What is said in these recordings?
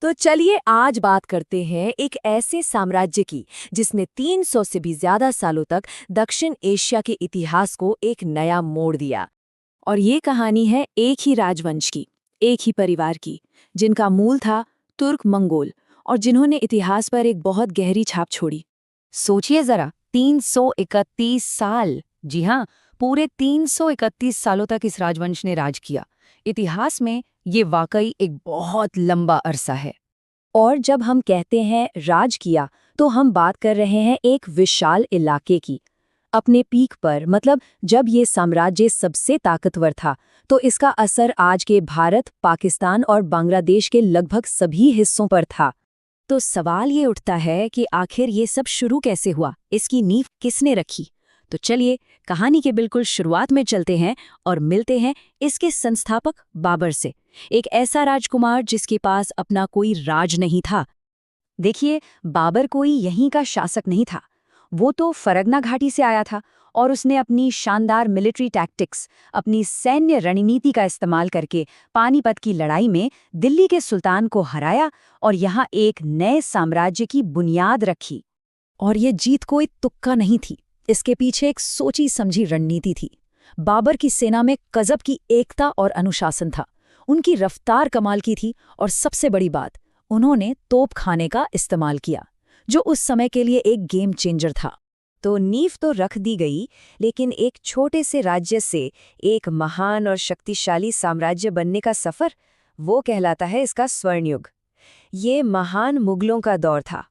तो चलिए आज बात करते हैं एक ऐसे साम्राज्य की जिसने 300 से भी ज्यादा सालों तक दक्षिण एशिया के इतिहास को एक नया मोड़ दिया। और ये कहानी है एक ही राजवंश की, एक ही परिवार की, जिनका मूल था तुर्क मंगोल और जिन्होंने इतिहास पर एक बहुत गहरी छाप छोड़ी। सोचिए जरा, 331 साल। जी हाँ, पूरे 331 सालों तक इस राजवंश ने राज किया। इतिहास में ये वाकई एक बहुत लंबा अरसा है। और जब हम कहते हैं राज किया, तो हम बात कर रहे हैं एक विशाल इलाके की। अपने पीक पर, मतलब जब ये साम्राज्य सबसे ताकतवर था, तो इसका असर आज के भारत, पाकिस्तान और बांग्लादेश के लगभग सभी हिस्सों पर था। तो सवाल ये उठता है कि आखिर ये सब शुरू कैसे हुआ, इसकी नींव किसने रखी। तो चलिए कहानी के बिल्कुल शुरुआत में चलते हैं और मिलते हैं इसके संस्थापक बाबर से, एक ऐसा राजकुमार जिसके पास अपना कोई राज नहीं था। देखिए, बाबर कोई यहीं का शासक नहीं था। वो तो फरगना घाटी से आया था और उसने अपनी शानदार मिलिट्री टैक्टिक्स, अपनी सैन्य रणनीति का इस्तेमाल करके पानीपत की लड़ाई में दिल्ली के सुल्तान को हराया और यहाँ एक नए साम्राज्य की बुनियाद रखी। और ये जीत कोई तुक्का नहीं थी, इसके पीछे एक सोची समझी रणनीति थी। बाबर की सेना में गजब की एकता और अनुशासन था। उनकी रफ्तार कमाल की थी और सबसे बड़ी बात, उन्होंने तोपखाने का इस्तेमाल किया, जो उस समय के लिए एक गेम चेंजर था। तो नींव तो रख दी गई, लेकिन एक छोटे से राज्य से एक महान और शक्तिशाली साम्राज्य बनने का सफर, वो कहलाता है इसका स्वर्ण युग। ये महान मुगलों का दौर था।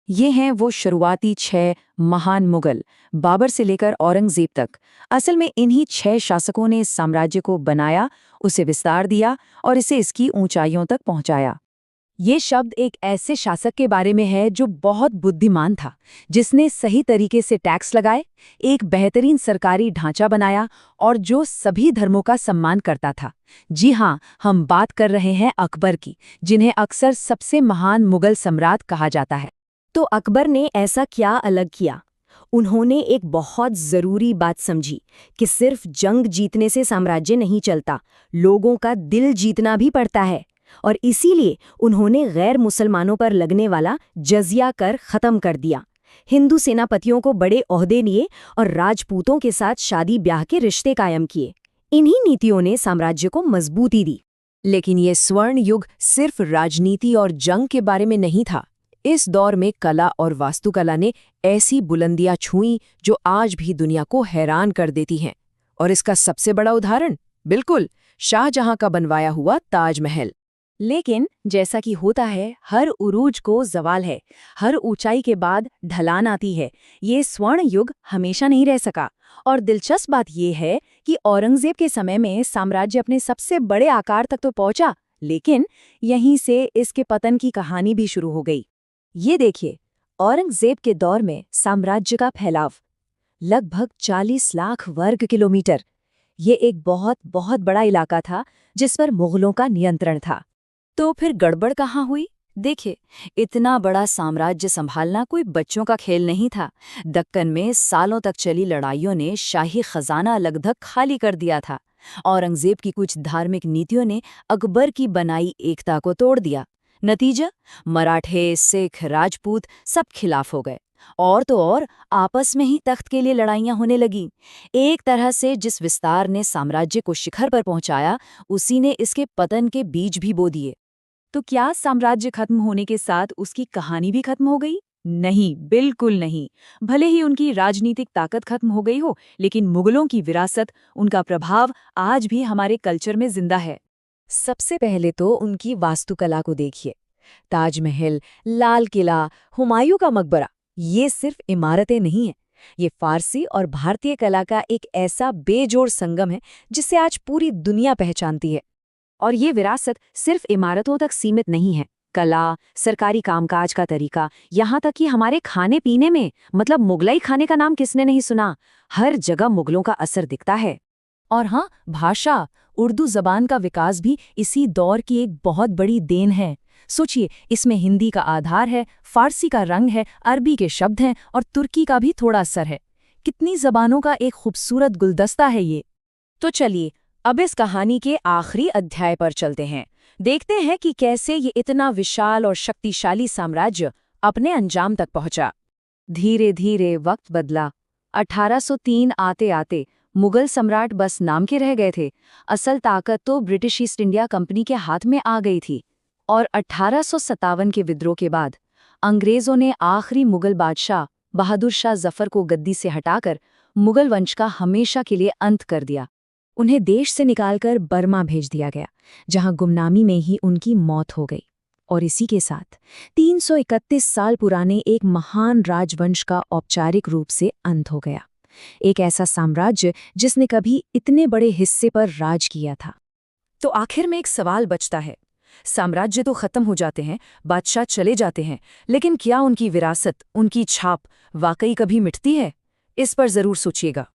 ये हैं वो शुरुआती 6 महान मुगल, बाबर से लेकर औरंगजेब तक। असल में इन्हीं 6 शासकों ने इस साम्राज्य को बनाया, उसे विस्तार दिया और इसे इसकी ऊंचाइयों तक पहुंचाया। ये शब्द एक ऐसे शासक के बारे में है जो बहुत बुद्धिमान था, जिसने सही तरीके से टैक्स लगाए, एक बेहतरीन सरकारी ढांचा बनाया और जो सभी धर्मों का सम्मान करता था। जी हाँ, हम बात कर रहे हैं अकबर की, जिन्हें अक्सर सबसे महान मुगल सम्राट कहा जाता है। तो अकबर ने ऐसा क्या अलग किया? उन्होंने एक बहुत ज़रूरी बात समझी कि सिर्फ जंग जीतने से साम्राज्य नहीं चलता, लोगों का दिल जीतना भी पड़ता है। और इसीलिए उन्होंने गैर मुसलमानों पर लगने वाला जजिया कर ख़त्म कर दिया, हिंदू सेनापतियों को बड़े ओहदे दिए और राजपूतों के साथ शादी ब्याह के रिश्ते कायम किए। इन्हीं नीतियों ने साम्राज्य को मजबूती दी। लेकिन ये स्वर्ण युग सिर्फ राजनीति और जंग के बारे में नहीं था। इस दौर में कला और वास्तुकला ने ऐसी बुलंदियां छुईं जो आज भी दुनिया को हैरान कर देती हैं। और इसका सबसे बड़ा उदाहरण, बिल्कुल, शाहजहां का बनवाया हुआ ताजमहल। लेकिन जैसा कि होता है, हर उरूज को ज़वाल है, हर ऊंचाई के बाद ढलान आती है। ये स्वर्ण युग हमेशा नहीं रह सका। और दिलचस्प बात यह है कि औरंगजेब के समय में साम्राज्य अपने सबसे बड़े आकार तक तो पहुंचा, लेकिन यहीं से इसके पतन की कहानी भी शुरू हो गई। ये देखिए, औरंगजेब के दौर में साम्राज्य का फैलाव लगभग 40 लाख वर्ग किलोमीटर। ये एक बहुत बहुत बड़ा इलाका था जिस पर मुगलों का नियंत्रण था। तो फिर गड़बड़ कहाँ हुई? देखिए, इतना बड़ा साम्राज्य संभालना कोई बच्चों का खेल नहीं था। दक्कन में सालों तक चली लड़ाइयों ने शाही खजाना लगभग खाली कर दिया था। औरंगजेब की कुछ धार्मिक नीतियों ने अकबर की बनाई एकता को तोड़ दिया। नतीजा, मराठे, सिख, राजपूत सब खिलाफ हो गए। और तो और आपस में ही तख्त के लिए लड़ाइयां होने लगीं। एक तरह से जिस विस्तार ने साम्राज्य को शिखर पर पहुंचाया, उसी ने इसके पतन के बीज भी बो दिए। तो क्या साम्राज्य खत्म होने के साथ उसकी कहानी भी खत्म हो गई? नहीं, बिल्कुल नहीं। भले ही उनकी राजनीतिक ताकत खत्म हो गई हो, लेकिन मुगलों की विरासत, उनका प्रभाव आज भी हमारे कल्चर में जिंदा है। सबसे पहले तो उनकी वास्तुकला को देखिए। ताजमहल, लाल किला, हुमायूं का मकबरा, ये सिर्फ इमारतें नहीं हैं। ये फारसी और भारतीय कला का एक ऐसा बेजोड़ संगम है जिसे आज पूरी दुनिया पहचानती है। और ये विरासत सिर्फ इमारतों तक सीमित नहीं है। कला, सरकारी कामकाज का तरीका, यहाँ तक कि हमारे खाने पीने में, मतलब मुगलई खाने का नाम किसने नहीं सुना, हर जगह मुगलों का असर दिखता है। और हाँ, भाषा, उर्दू जबान का विकास भी इसी दौर की एक बहुत बड़ी देन है। सोचिए, इसमें हिंदी का आधार है, फारसी का रंग है, अरबी के शब्द हैं और तुर्की का भी थोड़ा असर है। कितनी जबानों का एक खूबसूरत गुलदस्ता है ये। तो चलिए अब इस कहानी के आखिरी अध्याय पर चलते हैं, देखते हैं कि कैसे ये इतना विशाल और शक्तिशाली साम्राज्य अपने अंजाम तक पहुंचा। धीरे धीरे वक्त बदला। 1803 आते आते मुगल सम्राट बस नाम के रह गए थे। असल ताकत तो ब्रिटिश ईस्ट इंडिया कंपनी के हाथ में आ गई थी। और 1857 के विद्रोह के बाद अंग्रेजों ने आखिरी मुगल बादशाह बहादुर शाह जफर को गद्दी से हटाकर मुगल वंश का हमेशा के लिए अंत कर दिया। उन्हें देश से निकालकर बर्मा भेज दिया गया, जहां गुमनामी में ही उनकी मौत हो गई। और इसी के साथ 331 साल पुराने एक महान राजवंश का औपचारिक रूप से अंत हो गया। एक ऐसा साम्राज्य जिसने कभी इतने बड़े हिस्से पर राज किया था। तो आखिर में एक सवाल बचता है, साम्राज्य तो खत्म हो जाते हैं, बादशाह चले जाते हैं, लेकिन क्या उनकी विरासत, उनकी छाप वाकई कभी मिटती है? इस पर जरूर सोचिएगा।